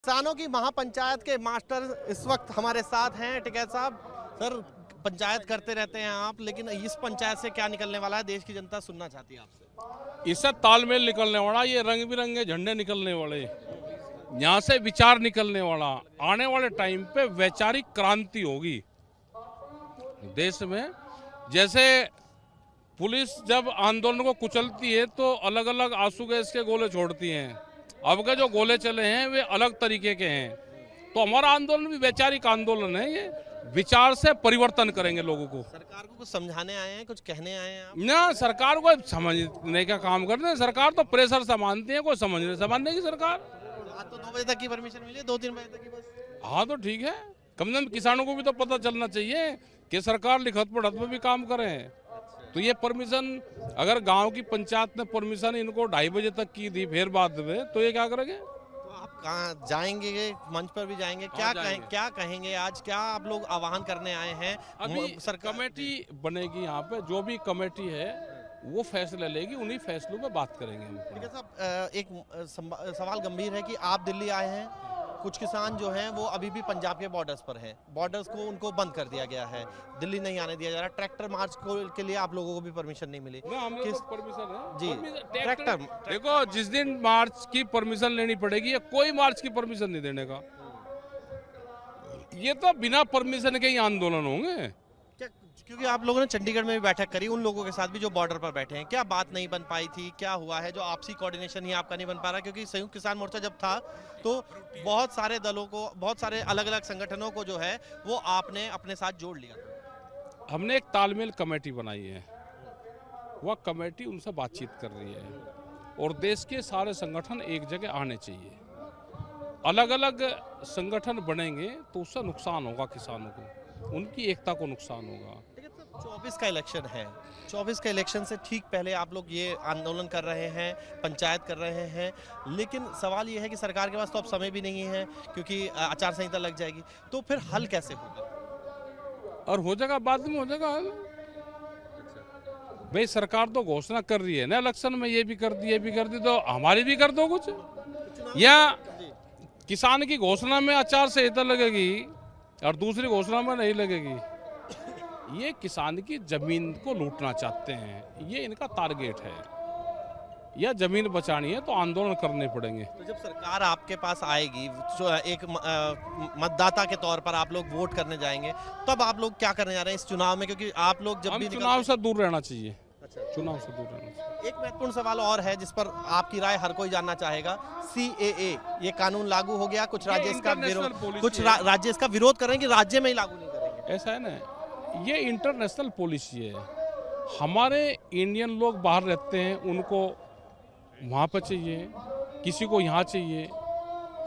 किसानों की महापंचायत के मास्टर इस वक्त हमारे साथ हैं। टिकैत साहब, सर पंचायत करते रहते हैं आप, लेकिन इस पंचायत से क्या निकलने वाला है देश की जनता सुनना चाहती है आपसे। इससे तालमेल निकलने वाला, ये रंग बिरंगे झंडे निकलने वाले, यहाँ से विचार निकलने वाला, आने वाले टाइम पे वैचारिक क्रांति होगी देश में। जैसे पुलिस जब आंदोलन को कुचलती है तो अलग अलग आंसू गैस के गोले छोड़ती हैं, अब के जो गोले चले हैं वे अलग तरीके के हैं। तो हमारा आंदोलन भी वैचारिक आंदोलन है, ये विचार से परिवर्तन करेंगे लोगों को। सरकार को कुछ समझाने आए हैं, कुछ कहने आए हैं आप? ना, सरकार को समझने का काम करते हैं। सरकार तो प्रेशर से मानती है, कोई समझने की सरकार। आज तो 2 बजे तक की परमिशन मिली, 2-3 बजे तक की बस। हाँ तो ठीक है, कम से कम किसानों को भी तो पता चलना चाहिए कि सरकार लिखत पढ़त में भी काम करे। तो ये परमिशन अगर गांव की पंचायत ने परमिशन इनको 2:30 बजे तक की थी, फिर बाद में तो ये क्या करेंगे? तो आप कहाँ जाएंगे? मंच पर भी जाएंगे, क्या कहेंगे आज? क्या आप लोग आह्वान करने आए हैं? अभी कमेटी बनेगी, यहाँ पे जो भी कमेटी है वो फैसले लेगी, उन्हीं फैसलों पे बात करेंगे हम। ठीक है साहब, एक सवाल गंभीर है कि आप दिल्ली आए हैं, कुछ किसान जो हैं वो अभी भी पंजाब के बॉर्डर्स पर हैं, बॉर्डर्स को उनको बंद कर दिया गया है, दिल्ली नहीं आने दिया जा रहा। ट्रैक्टर मार्च के लिए आप लोगों को भी परमिशन नहीं मिली। किस परमिशन है जी, ट्रैक्टर देखो, जिस दिन मार्च की परमिशन लेनी पड़ेगी, या कोई मार्च की परमिशन नहीं देने का। ये तो बिना परमिशन के ही आंदोलन होंगे। क्योंकि आप लोगों ने चंडीगढ़ में भी बैठक करी उन लोगों के साथ भी जो बॉर्डर पर बैठे हैं, क्या बात नहीं बन पाई थी? क्या हुआ है जो आपसी कोऑर्डिनेशन ही आपका नहीं बन पा रहा? क्योंकि संयुक्त किसान मोर्चा जब था तो बहुत सारे दलों को, बहुत सारे अलग अलग संगठनों को जो है वो आपने अपने साथ जोड़ लिया था। हमने एक तालमेल कमेटी बनाई है, वह कमेटी उनसे बातचीत कर रही है, और देश के सारे संगठन एक जगह आने चाहिए। अलग अलग संगठन बनेंगे तो उससे नुकसान होगा किसानों को, उनकी एकता को नुकसान होगा। 24 का इलेक्शन है, 24 का इलेक्शन से ठीक पहले आप लोग ये आंदोलन कर रहे हैं, पंचायत कर रहे हैं, लेकिन सवाल ये है कि सरकार के पास तो अब समय भी नहीं है क्योंकि आचार संहिता लग जाएगी। तो फिर हल कैसे होगा? और हो जाएगा, बाद में हो जाएगा हल। भाई सरकार तो घोषणा कर रही है ना इलेक्शन में, ये भी कर दी, ये भी कर दी, तो हमारी भी कर दो कुछ। या किसान की घोषणा में आचार संहिता लगेगी और दूसरी घोषणा में नहीं लगेगी। ये किसान की जमीन को लूटना चाहते हैं, ये इनका टारगेट है। या जमीन बचानी है तो आंदोलन करने पड़ेंगे। तो जब सरकार आपके पास आएगी, एक मतदाता के तौर पर आप लोग वोट करने जाएंगे, तब आप लोग क्या करने जा रहे हैं इस चुनाव में? क्योंकि आप लोग जब भी चुनाव से दूर रहना चाहिए। अच्छा, चुनाव से दूर रहना चाहिए। एक महत्वपूर्ण सवाल और है जिस पर आपकी राय हर कोई जानना चाहेगा। CAA, ये कानून लागू हो गया, कुछ राज्य इसका विरोध, कुछ राज्य इसका विरोध कर रहे हैं कि राज्य में ही लागू नहीं करेंगे। ऐसा है ना, ये इंटरनेशनल पॉलिसी है। हमारे इंडियन लोग बाहर रहते हैं, उनको वहाँ पर चाहिए, किसी को यहाँ चाहिए।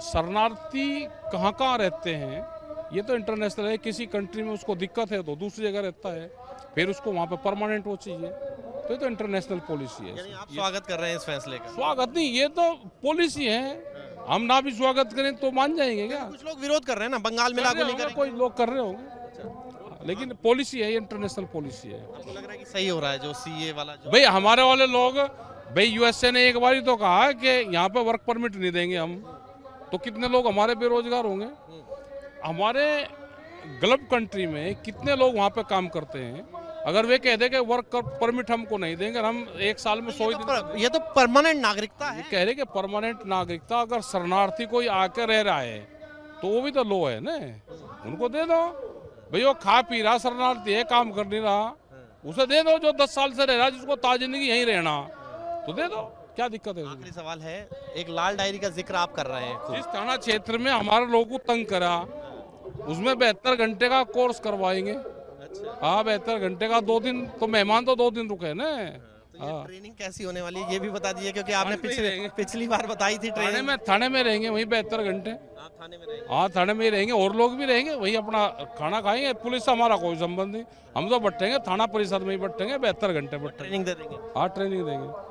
शरणार्थी कहाँ कहाँ रहते हैं ये तो इंटरनेशनल है। किसी कंट्री में उसको दिक्कत है तो दूसरी जगह रहता है, फिर उसको वहाँ पर परमानेंट वो चाहिए। तो ये तो इंटरनेशनल पॉलिसी है। यानी आप स्वागत कर रहे हैं इस फैसले का? स्वागत नहीं, ये तो पॉलिसी है। हम ना भी स्वागत करें तो मान जाएंगे क्या? कुछ लोग विरोध कर रहे हैं ना, बंगाल में लागू नहीं करेंगे, कोई लोग कर रहे होंगे, लेकिन पॉलिसी है, ये इंटरनेशनल पॉलिसी है। आपको लग रहा है कि सही हो रहा है जो CA वाला? भाई हमारे वाले लोग, भाई USA ने एक बार ही तो कहा कि यहाँ पे वर्क परमिट नहीं देंगे हम, तो कितने लोग हमारे बेरोजगार होंगे? हमारे गल्फ कंट्री में कितने लोग वहाँ पे काम करते हैं? अगर वे कह दे कि वर्क परमिट हमको नहीं देंगे, हम 1 साल में 100 दिन, ये तो परमानेंट नागरिकता है। कह रहे कि परमानेंट नागरिकता। अगर शरणार्थी कोई आकर रह रहा है तो वो भी तो लो है ना, उनको दे दो। भाई वो खा पी रहा शरणार्थी है, काम कर नहीं रहा, उसे दे दो। जो 10 साल से रह रहा, जिसको ताजिंदगी यहीं रहना, तो दे दो, क्या दिक्कत है? आखिरी सवाल है, एक लाल डायरी का जिक्र आप कर रहे हैं। जिस थाना क्षेत्र में हमारे लोगों को तंग करा, उसमें 72 घंटे का कोर्स करवाएंगे। हाँ, 72 घंटे का, 2 दिन तो मेहमान तो 2 दिन रुके ना। तो ये ट्रेनिंग कैसी होने वाली है ये भी बता दीजिए, क्योंकि आपने पिछली बार बताई थी ट्रेनिंग। थाने में रहेंगे वहीं 72 घंटे। थाने में रहेंगे? हाँ, थाने में ही रहेंगे, और लोग भी रहेंगे, वही अपना खाना खाएंगे। पुलिस से हमारा कोई संबंध नहीं, हम तो बैठेंगे थाना परिषद में ही, बैठेंगे 72 घंटे बैठेंगे। ट्रेनिंग दे देंगे? हाँ, ट्रेनिंग देंगे।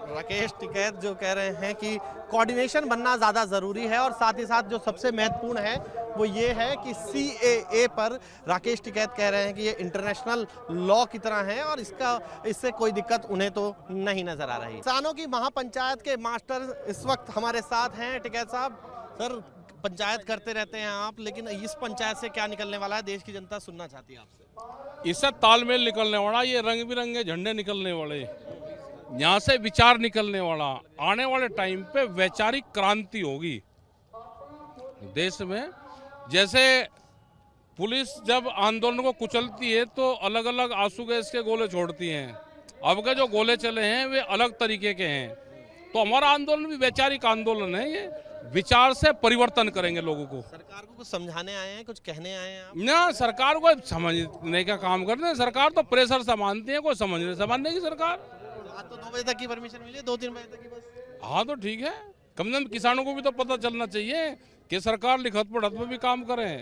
राकेश टिकैत जो कह रहे हैं कि कोऑर्डिनेशन बनना ज़्यादा ज़रूरी है, और साथ ही साथ जो सबसे महत्वपूर्ण है वो ये है कि CAA पर राकेश टिकैत कह रहे हैं कि ये इंटरनेशनल लॉ की तरह है और इससे कोई दिक्कत उन्हें तो नहीं नजर आ रही। किसानों की महापंचायत के मास्टर इस वक्त हमारे साथ हैं। टिकैत साहब, सर पंचायत करते रहते हैं आप, लेकिन इस पंचायत से क्या निकलने वाला है देश की जनता सुनना चाहती है आपसे। इससे तालमेल निकलने वाला, ये रंग बिरंगे झंडे निकलने वाले, यहाँ से विचार निकलने वाला, आने वाले टाइम पे वैचारिक क्रांति होगी देश में। जैसे पुलिस जब आंदोलन को कुचलती है तो अलग अलग आंसू गैस के गोले छोड़ती हैं, अब के जो गोले चले हैं वे अलग तरीके के हैं। तो हमारा आंदोलन भी वैचारिक आंदोलन है, ये विचार से परिवर्तन करेंगे लोगों को। सरकार को कुछ समझाने आए हैं, कुछ कहने आए हैं आप? ना, सरकार को समझने का काम करते हैं। सरकार तो प्रेशर से मानती है, कोई समझने की सरकार। आज तो 2 बजे तक की परमिशन मिली है, 2-3 बजे तक की बस। हाँ तो ठीक है, कम से कम किसानों को भी तो पता चलना चाहिए कि सरकार लिखत पढ़त में भी काम करे।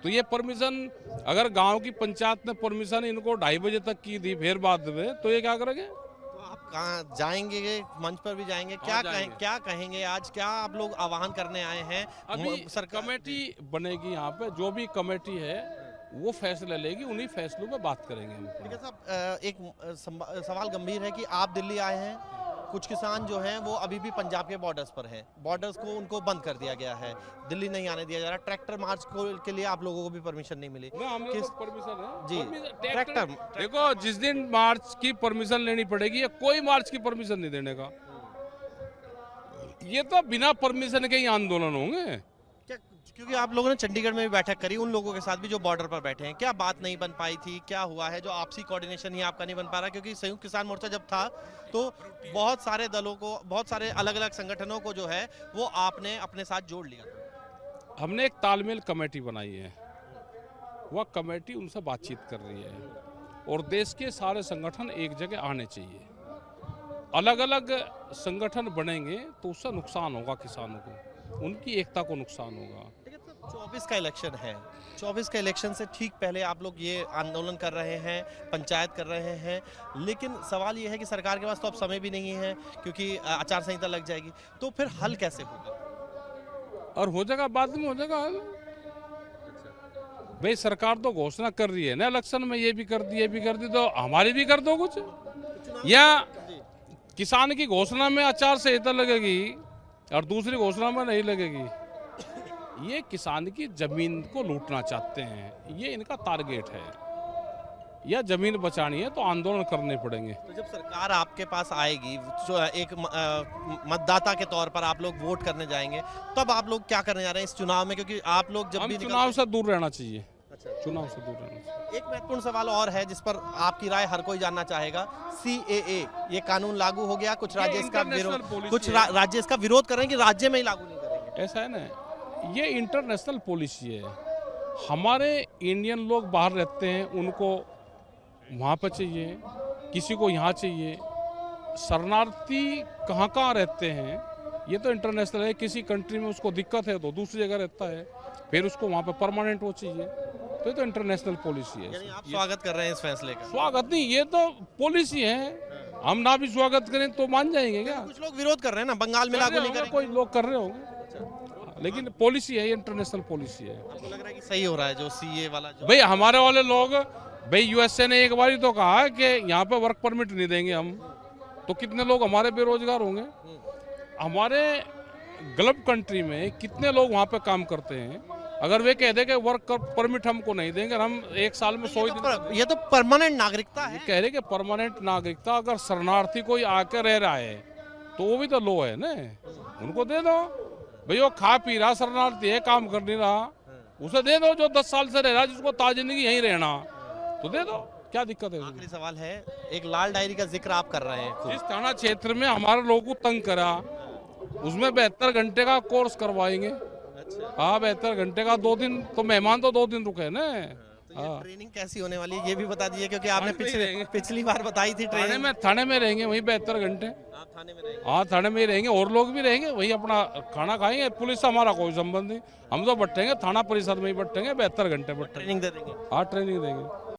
तो ये परमिशन, अगर गांव की पंचायत ने परमिशन इनको 2:30 बजे तक की दी फिर बाद में, तो ये क्या करेंगे? तो आप कहाँ जाएंगे? मंच पर भी जाएंगे, जाएंगे। क्या कहेंगे आज? क्या आप लोग आह्वान करने आए हैं? अभी सरकार कमेटी बनेगी यहाँ पे, जो भी कमेटी है वो फैसले लेगी, उन्हीं फैसलों पे बात करेंगे हम। ठीक है साहब, एक सवाल गंभीर है कि आप दिल्ली आए हैं, कुछ किसान जो हैं वो अभी भी पंजाब के बॉर्डर्स पर हैं, बॉर्डर्स को उनको बंद कर दिया गया है, दिल्ली नहीं आने दिया जा रहा। ट्रैक्टर मार्च के लिए आप लोगों को भी परमिशन नहीं मिली। किस परमिशन है जी, ट्रैक्टर देखो, जिस दिन मार्च की परमिशन लेनी पड़ेगी, या कोई मार्च की परमिशन नहीं देने का, ये तो बिना परमिशन के ही आंदोलन होंगे। क्या, क्योंकि आप लोगों ने चंडीगढ़ में भी बैठक करी उन लोगों के साथ भी जो बॉर्डर पर बैठे हैं, क्या बात नहीं बन पाई थी? क्या हुआ है जो आपसी कोऑर्डिनेशन ही आपका नहीं बन पा रहा? क्योंकि संयुक्त किसान मोर्चा जब था तो बहुत सारे दलों को, बहुत सारे अलग अलग संगठनों को जो है वो आपने अपने साथ जोड़ लिया था। हमने एक तालमेल कमेटी बनाई है, वह कमेटी उनसे बातचीत कर रही है, और देश के सारे संगठन एक जगह आने चाहिए। अलग अलग संगठन बनेंगे तो उससे नुकसान होगा किसानों को, उनकी एकता को नुकसान होगा। 24 का इलेक्शन है, 24 का इलेक्शन से ठीक पहले आप लोग ये आंदोलन कर रहे हैं, पंचायत कर रहे हैं, लेकिन सवाल ये है कि सरकार के पास तो अब समय भी नहीं है क्योंकि आचार संहिता लग जाएगी, तो फिर हल कैसे होगा? और हो जाएगा, बाद में हो जाएगा हल। भाई सरकार तो घोषणा कर रही है ना इलेक्शन में, ये भी कर दी, ये भी कर दी, तो हमारी भी कर दो कुछ। या किसान की घोषणा में आचार संहिता लगेगी और दूसरी घोषणा में नहीं लगेगी। ये किसान की जमीन को लूटना चाहते हैं, ये इनका टारगेट है। या जमीन बचानी है तो आंदोलन करने पड़ेंगे। तो जब सरकार आपके पास आएगी, जो एक मतदाता के तौर पर आप लोग वोट करने जाएंगे, तब आप लोग क्या करने जा रहे हैं इस चुनाव में? क्योंकि आप लोग जब भी चुनाव से दूर रहना चाहिए। अच्छा, चुनाव से दूर रहना चाहिए। एक महत्वपूर्ण सवाल और है जिस पर आपकी राय हर कोई जानना चाहेगा। CAA ये कानून लागू हो गया, कुछ राज्य इसका विरोध, कुछ राज्य इसका विरोध कर रहे हैं कि राज्य में ही लागू नहीं करेंगे। ऐसा है ना, ये इंटरनेशनल पॉलिसी है। हमारे इंडियन लोग बाहर रहते हैं, उनको वहाँ पर चाहिए, किसी को यहाँ चाहिए। शरणार्थी कहाँ कहाँ रहते हैं ये तो इंटरनेशनल है। किसी कंट्री में उसको दिक्कत है तो दूसरी जगह रहता है, फिर उसको वहाँ पे परमानेंट वो चाहिए। तो ये तो इंटरनेशनल पॉलिसी है। यानी आप स्वागत कर रहे हैं इस फैसले का? स्वागत नहीं, ये तो पॉलिसी है। हम ना भी स्वागत करें तो मान जाएंगे क्या? कुछ लोग विरोध कर रहे हैं ना, बंगाल में लागू नहीं करेंगे। कोई लोग कर रहे होंगे, लेकिन पॉलिसी है, इंटरनेशनल पॉलिसी है। आपको लग रहा है कि सही हो रहा है जो CA वाला जो? भाई हमारे वाले लोग, भाई USA ने एक बार तो कहा कि यहाँ पे वर्क परमिट नहीं देंगे हम, तो कितने लोग हमारे बेरोजगार होंगे? हमारे गल्फ कंट्री में कितने लोग वहाँ पे काम करते हैं? अगर वे कह दे कि वर्क परमिट हमको नहीं देंगे, हम 1 साल में 100 दिन, ये तो परमानेंट नागरिकता है। कह रहे कि परमानेंट नागरिकता। अगर शरणार्थी कोई आके रह रहा है तो वो भी तो लो है ना, उनको दे दो। भाई वो खा पी रहा शरणार्थी है, काम कर नहीं रहा, उसे दे दो। जो 10 साल से रह रहा है, जिसको ताजिंदगी यहीं रहना, तो दे दो, क्या दिक्कत है? आखिरी सवाल है, एक लाल डायरी का जिक्र आप कर रहे हैं। जिस थाना क्षेत्र में हमारे लोगों को तंग करा, उसमें 72 घंटे का कोर्स करवाएंगे। हाँ, 72 घंटे का, 2 दिन तो मेहमान तो 2 दिन रुके ना। तो ये ट्रेनिंग कैसी होने वाली है ये भी बता दीजिए, क्योंकि आपने पिछली बार बताई थी ट्रेनिंग। थाने में रहेंगे वहीं 72 घंटे। आप थाने में रहेंगे? हाँ, थाने में ही रहेंगे, और लोग भी रहेंगे वहीं, अपना खाना खाएंगे। पुलिस से हमारा कोई संबंध नहीं, हम तो बैठेंगे थाना परिसर में ही बैठेंगे, 72 घंटे बैठेंगे। ट्रेनिंग दे देंगे? हाँ, ट्रेनिंग देंगे।